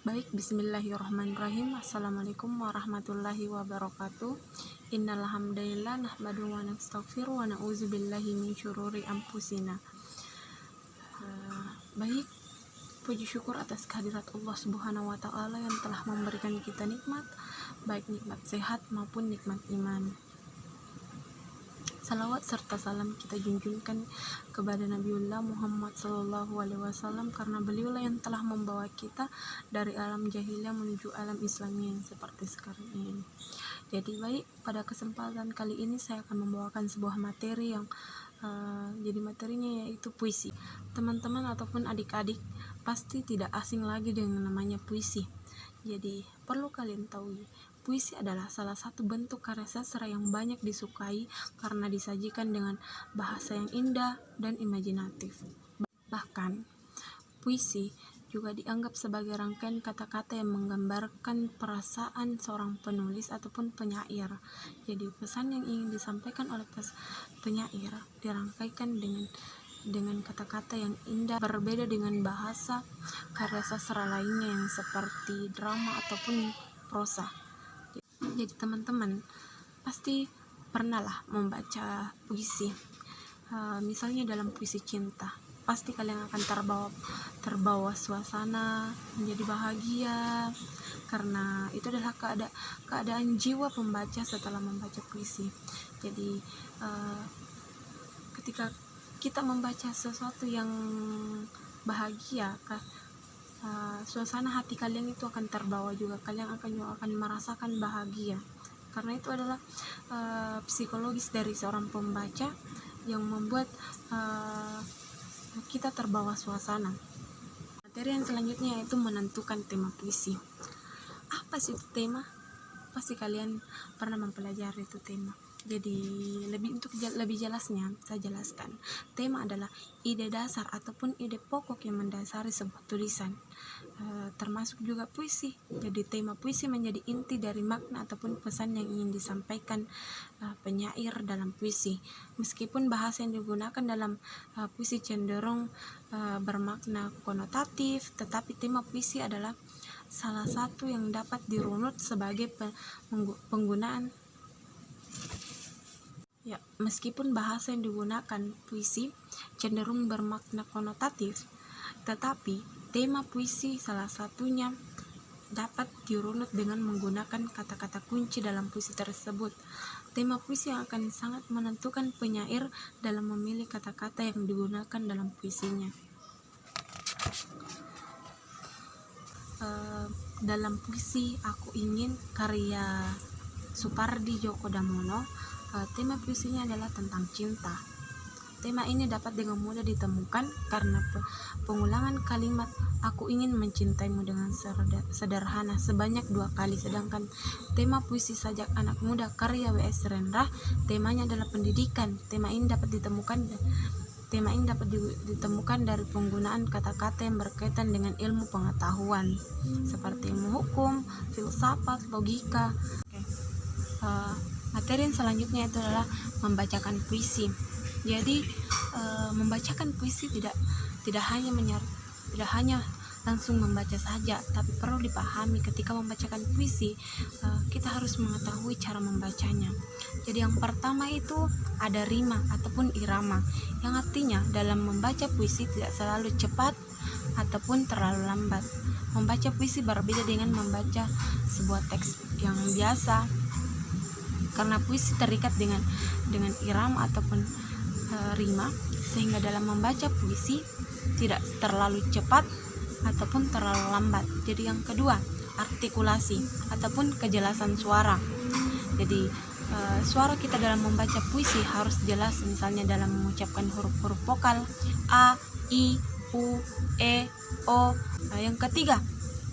Baik, bismillahirrahmanirrahim. Assalamualaikum warahmatullahi wabarakatuh. Innal hamdalillah nahmaduhu wa nastaghfiruh wa na'udzubillahi min syururi anfusina. Baik, puji syukur atas kehadirat Allah Subhanahu wa taala yang telah memberikan kita nikmat, baik nikmat sehat maupun nikmat iman. Salawat serta salam kita junjungkan kepada Nabiullah Muhammad SAW, karena beliaulah yang telah membawa kita dari alam jahiliyah menuju alam Islamiyah yang seperti sekarang ini. Jadi baik, pada kesempatan kali ini saya akan membawakan sebuah materi yang jadi materinya yaitu puisi. Teman-teman ataupun adik-adik pasti tidak asing lagi dengan namanya puisi. Jadi perlu kalian tahu, puisi adalah salah satu bentuk karya sastra yang banyak disukai karena disajikan dengan bahasa yang indah dan imajinatif. Bahkan, puisi juga dianggap sebagai rangkaian kata-kata yang menggambarkan perasaan seorang penulis ataupun penyair. Jadi, pesan yang ingin disampaikan oleh penyair dirangkaikan dengan kata-kata yang indah, berbeda dengan bahasa karya sastra lainnya yang seperti drama ataupun prosa. Jadi teman-teman pasti pernah lah membaca puisi, misalnya dalam puisi cinta, pasti kalian akan terbawa suasana, menjadi bahagia, karena itu adalah keadaan jiwa pembaca setelah membaca puisi. Jadi ketika kita membaca sesuatu yang bahagia, suasana hati kalian itu akan terbawa juga, kalian akan merasakan bahagia, karena itu adalah psikologis dari seorang pembaca yang membuat kita terbawa suasana. Materi yang selanjutnya yaitu menentukan tema puisi. Apa sih itu tema? Pasti kalian pernah mempelajari itu tema. Jadi lebih jelasnya saya jelaskan. Tema adalah ide dasar ataupun ide pokok yang mendasari sebuah tulisan, termasuk juga puisi. Jadi tema puisi menjadi inti dari makna ataupun pesan yang ingin disampaikan penyair dalam puisi. Meskipun bahasa yang digunakan dalam puisi cenderung bermakna konotatif, tetapi tema puisi adalah salah satu yang dapat dirunut sebagai penggunaan. Ya, meskipun bahasa yang digunakan puisi cenderung bermakna konotatif, tetapi tema puisi salah satunya dapat dirunut dengan menggunakan kata-kata kunci dalam puisi tersebut. Tema puisi yang akan sangat menentukan penyair dalam memilih kata-kata yang digunakan dalam puisinya. Dalam puisi Aku Ingin karya Supardi Djoko Damono, tema puisinya adalah tentang cinta. Tema ini dapat dengan mudah ditemukan karena pengulangan kalimat "aku ingin mencintaimu" dengan sederhana sebanyak 2 kali, sedangkan tema puisi Sajak Anak Muda karya W.S. Rendra temanya adalah pendidikan. Tema ini dapat ditemukan dari penggunaan kata-kata yang berkaitan dengan ilmu pengetahuan seperti ilmu hukum, filsafat, logika. Materi yang selanjutnya itu adalah membacakan puisi. Jadi membacakan puisi tidak hanya langsung membaca saja, tapi perlu dipahami ketika membacakan puisi kita harus mengetahui cara membacanya. Jadi yang pertama itu ada rima ataupun irama, yang artinya dalam membaca puisi tidak selalu cepat ataupun terlalu lambat. Membaca puisi berbeda dengan membaca sebuah teks yang biasa, karena puisi terikat dengan irama ataupun rima, sehingga dalam membaca puisi tidak terlalu cepat ataupun terlalu lambat. Jadi yang kedua, artikulasi ataupun kejelasan suara. Jadi suara kita dalam membaca puisi harus jelas, misalnya dalam mengucapkan huruf-huruf vokal a, i, u, e, o. Yang ketiga,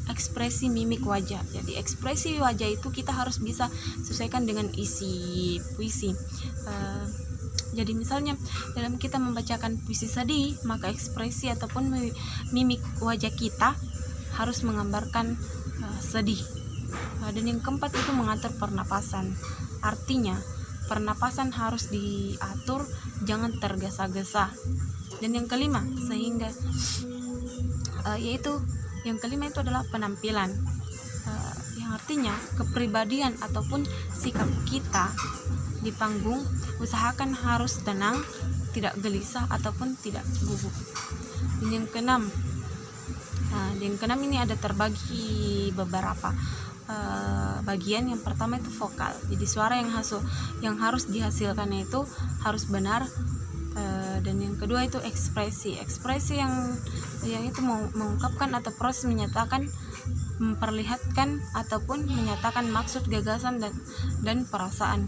ekspresi mimik wajah. Jadi ekspresi wajah itu kita harus bisa sesuaikan dengan isi puisi. Jadi misalnya dalam kita membacakan puisi sedih, maka ekspresi ataupun mimik wajah kita harus menggambarkan sedih. Dan yang keempat itu mengatur pernapasan. Artinya pernapasan harus diatur, jangan tergesa-gesa. Dan yang kelima, yaitu Yang kelima itu adalah penampilan, yang artinya kepribadian ataupun sikap kita di panggung usahakan harus tenang, tidak gelisah ataupun tidak gugup. Dan yang keenam, ini ada terbagi beberapa bagian. Yang pertama itu vokal, jadi suara yang harus dihasilkan itu harus benar. Dan yang kedua itu ekspresi yang itu mengungkapkan atau proses menyatakan, memperlihatkan ataupun menyatakan maksud, gagasan dan perasaan.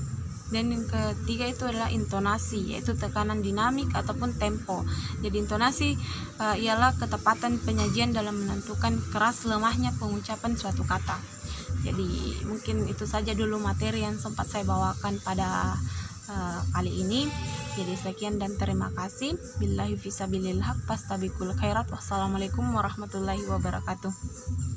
Dan yang ketiga itu adalah intonasi, yaitu tekanan dinamik ataupun tempo. Jadi intonasi ialah ketepatan penyajian dalam menentukan keras lemahnya pengucapan suatu kata. Jadi mungkin itu saja dulu materi yang sempat saya bawakan pada kali ini. Jadi sekian dan terima kasih. Billahi fisabilil haq, fastabiqul khairat. Wassalamualaikum warahmatullahi wabarakatuh.